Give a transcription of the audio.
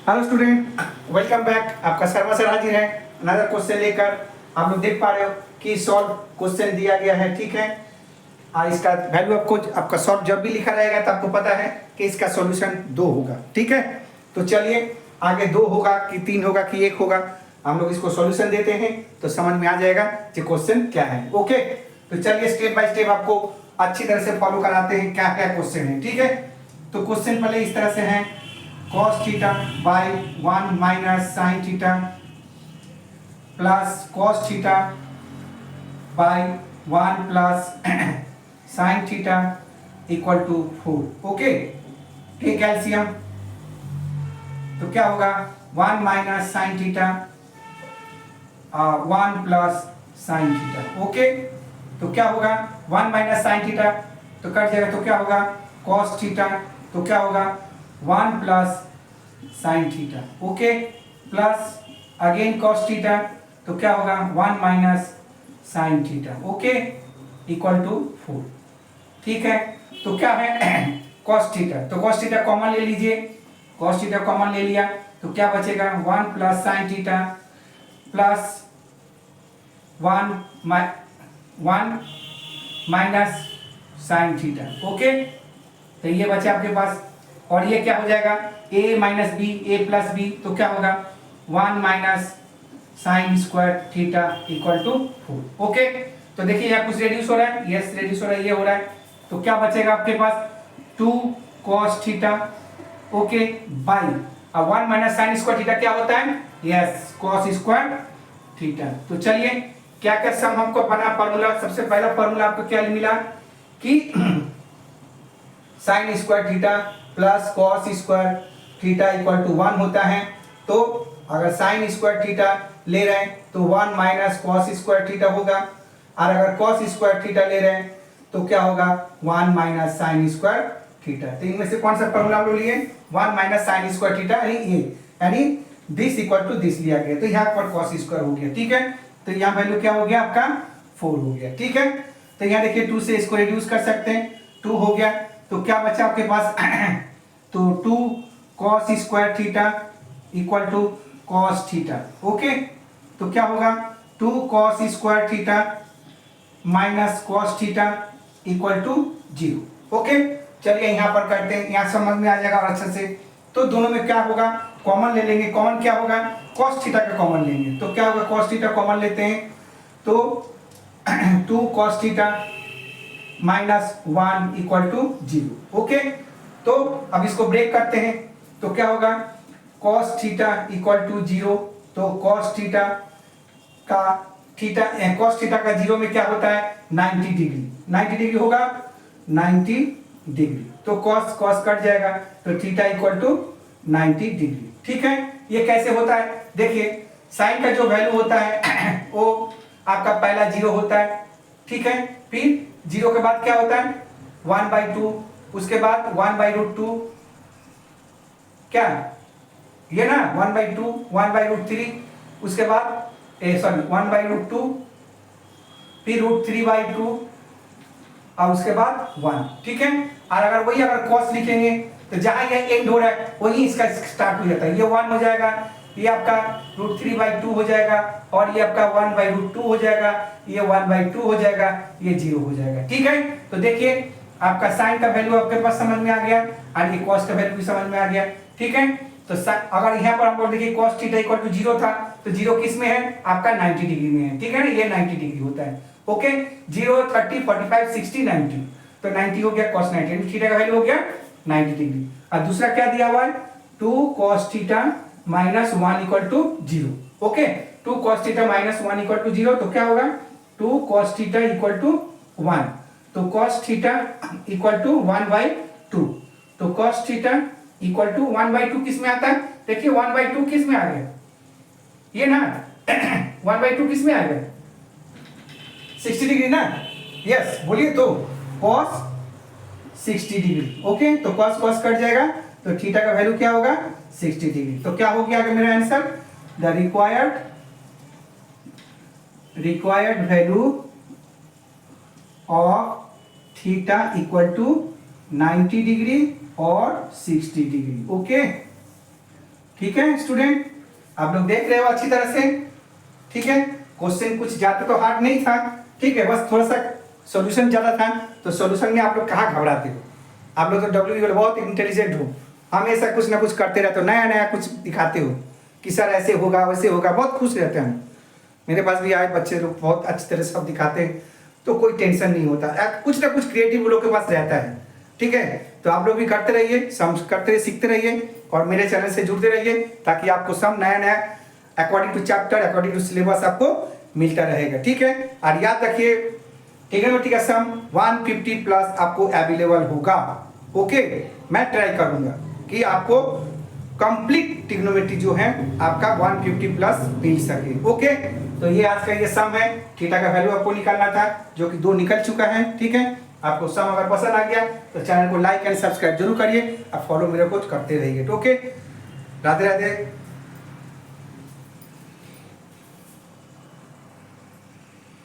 Hello student, welcome back. आपका Sharma sir हाजिर है अनदर क्वेश्चन लेकर। आप लोग देख पा रहे हो कि सॉल्व क्वेश्चन दिया गया है, ठीक है। और इसका वैल्यू आपका सॉल्व जब भी लिखा रहेगा तो आपको पता है कि इसका सॉल्यूशन 2 होगा, ठीक है। तो चलिए आगे 2 होगा कि 3 होगा कि 1 होगा, हम लोग इसको सॉल्यूशन देते हैं तो समझ में आ जाएगा कि क्वेश्चन क्या है। ओके, तो चलिए स्टेप बाय स्टेप आपको अच्छी तरह से फॉलो कराते हैं क्या क्या क्वेश्चन है, ठीक है। तो क्वेश्चन पहले इस तरह से है, cos theta by 1 minus sine theta plus cos theta by 1 plus sine theta equal to 4। Okay, take LCM. तो क्या होगा 1 minus sine theta 1 plus sine theta. Okay, तो क्या होगा 1 माइनस साइन थीटा तो कट जाएगा, तो क्या होगा cos थीटा, तो क्या होगा 1 plus sine theta. Okay, plus again cos theta तो क्या होगा 1 minus sine theta. Okay, equal to 4। ठीक है, तो क्या है cos थीटा, तो cos थीटा कॉमन ले लीजिए। cos थीटा कॉमन ले लिया तो क्या बचेगा 1 plus sine theta plus 1 minus sine theta. Okay, तो ये बचा आपके पास, और ये क्या हो जाएगा a minus B A plus B, तो क्या होगा 1 minus sine square theta equal to 4। Okay, तो देखिए यहाँ कुछ रेड्यूस हो रहा है, यस रेड्यूस हो रहा है, ये हो रहा है, तो क्या बचेगा आपके पास 2 cos थीटा। ओके, बाई अब 1 माइनस साइन स्क्वायर थीटा क्या होता है, यस cos स्क्वायर थीटा। तो चलिए क्या क्या सम हमको बना फॉर्मूला। सबसे पहला फॉर्मूला आपको क्या मिला कि sine square theta plus cos square theta equal to 1 होता है। तो अगर साइन स्क्वायर थीटा ले रहे हैं तो 1 माइनस कॉस स्क्वायर थीटा होगा, और अगर कॉस स्क्वायर थीटा ले रहे हैं तो क्या होगा 1 माइनस साइन स्क्वायर थीटा। तो इनमें से कौन सा फॉर्मूला हम लोग लिए 1 माइनस साइन स्क्वायर थीटा, यानी दिस इक्वल टू दिस लिया गया, तो यहाँ पर कॉस स्क्वायर हो गया, ठीक है। तो यहाँ वैल्यू क्या हो गया आपका 4 हो गया, ठीक है। तो यहाँ देखिए 2 से इसको रिड्यूस कर सकते हैं, 2 हो गया, तो क्या बचा आपके पास तो 2 cos square theta equal to cos theta. Okay, तो क्या होगा 2 cos square theta minus cos theta equal to 0। Okay, चलिए यहाँ पर करते हैं, यहाँ समझ में आ जाएगा और अच्छे से। तो दोनों में क्या होगा कॉमन ले लेंगे, कॉमन क्या होगा cos थीटा का कॉमन लेंगे, तो क्या होगा cos थीटा कॉमन लेते हैं, तो 2 cos theta minus 1 equal to 0। Okay, तो अब इसको ब्रेक करते हैं, तो क्या होगा cos थीटा इक्वल टू 0, तो cos थीटा का 0 में क्या होता है 90 डिग्री, 90 डिग्री होगा 90 डिग्री, तो cos कट जाएगा, तो थीटा इक्वल टू 90 डिग्री। ठीक है, ये कैसे होता है देखिए, साइन का जो वैल्यू होता है वो आपका पहला 0 होता है, ठीक है। फिर 0 के बाद क्या होता है 1/2, उसके बाद 1/√2, क्या ये ना 1/2 1/√3, उसके बाद 1/√2, फिर √3/2 और उसके बाद 1, ठीक है। और अगर cos लिखेंगे तो जहां ये एंड हो रहा है वहीं इसका स्टार्ट हो जाता है, ये 1 हो जाएगा, ये आपका √3/2 हो जाएगा, और ये आपका 1/√2 हो जाएगा, ये 1/2 हो जाएगा, ये 0 हो जाएगा, ठीक है। तो देखिए आपका साइन का वैल्यू आपके पास समझ में आ गया, और ये cos का वैल्यू भी समझ में आ गया, ठीक है। तो अगर यहाँ पर हम लोग देखिए cos थीटा इक्वल टू 0 था, तो 0 किस में है आपका 90 डिग्री में है, ठीक है ना, ये 90 डिग्री होता है। ओके, 0 30 45 60 90, तो 90 हो गया cos 90, थीटा का वैल्यू हो गया 90 डिग्री। और दूसरा क्या दिया हुआ है 2 cos theta minus 1 equal to 0। Okay, 2 cos theta minus 1 equal to 0, तो क्या होगा 2 cos थीटा इक्वल टू 1, तो cos थीटा इक्वल टू 1/2, तो cos थीटा इक्वल टू 1/2 किस में आता है, देखिए 1/2 किस में आ गया, ये ना 1/2 किस में आ गया 60 डिग्री ना, यस बोलिए, तो cos 60 डिग्री। ओके, तो cos कट जाएगा, तो थीटा का वैल्यू क्या होगा 60 डिग्री। तो क्या हो गया आगे मेरा answer, the required value of theta equal to 90 degree और 60 डिग्री। ओके, ठीक है स्टूडेंट, आप लोग देख रहे हो अच्छी तरह से। ठीक है, क्वेश्चन कुछ ज्यादा तो हार्ड नहीं था। ठीक है, बस थोड़ा सा सॉल्यूशन ज्यादा था, तो सॉल्यूशन में आप लोग कहाँ घबराते हो। आप लोग तो डब्ल्यू बहुत इंटेलिजेंट हो, हमेशा कुछ ना कुछ करते रहते हो, नया नया कुछ दिखाते हो कि सर ऐसे होगा वैसे होगा, बहुत खुश रहते हैं। मेरे पास भी आए बच्चे लोग बहुत अच्छी तरह से सब दिखाते हैं, तो कोई टेंशन नहीं होता, कुछ ना कुछ क्रिएटिव लोग के पास रहता है। ठीक है, तो आप लोग भी करते रहिए, करते रहिए, सीखते रहिए और मेरे चैनल से जुड़ते रहिए, ताकि आपको सब नया नया according to chapter, according to syllabus आपको मिलता रहेगा। ठीक है, और याद रखिए ट्रिग्नोमेट्री का सम 150 प्लस आपको अवेलेबल होगा। ओके, मैं ट्राई करूंगा कि आपको कंप्लीट ट्रिग्नोमेट्री जो है आपका 150 प्लस मिल सके। ओके, तो ये आज का ये सम है, थीटा का वैल्यू आपको निकालना था, जो कि 2 निकल चुका है। ठीक है, आपको सम अगर पसंद आ गया तो चैनल को लाइक एंड सब्सक्राइब जरूर करिए और फॉलो मेरे को करते रहिए। ओके, राधे राधे।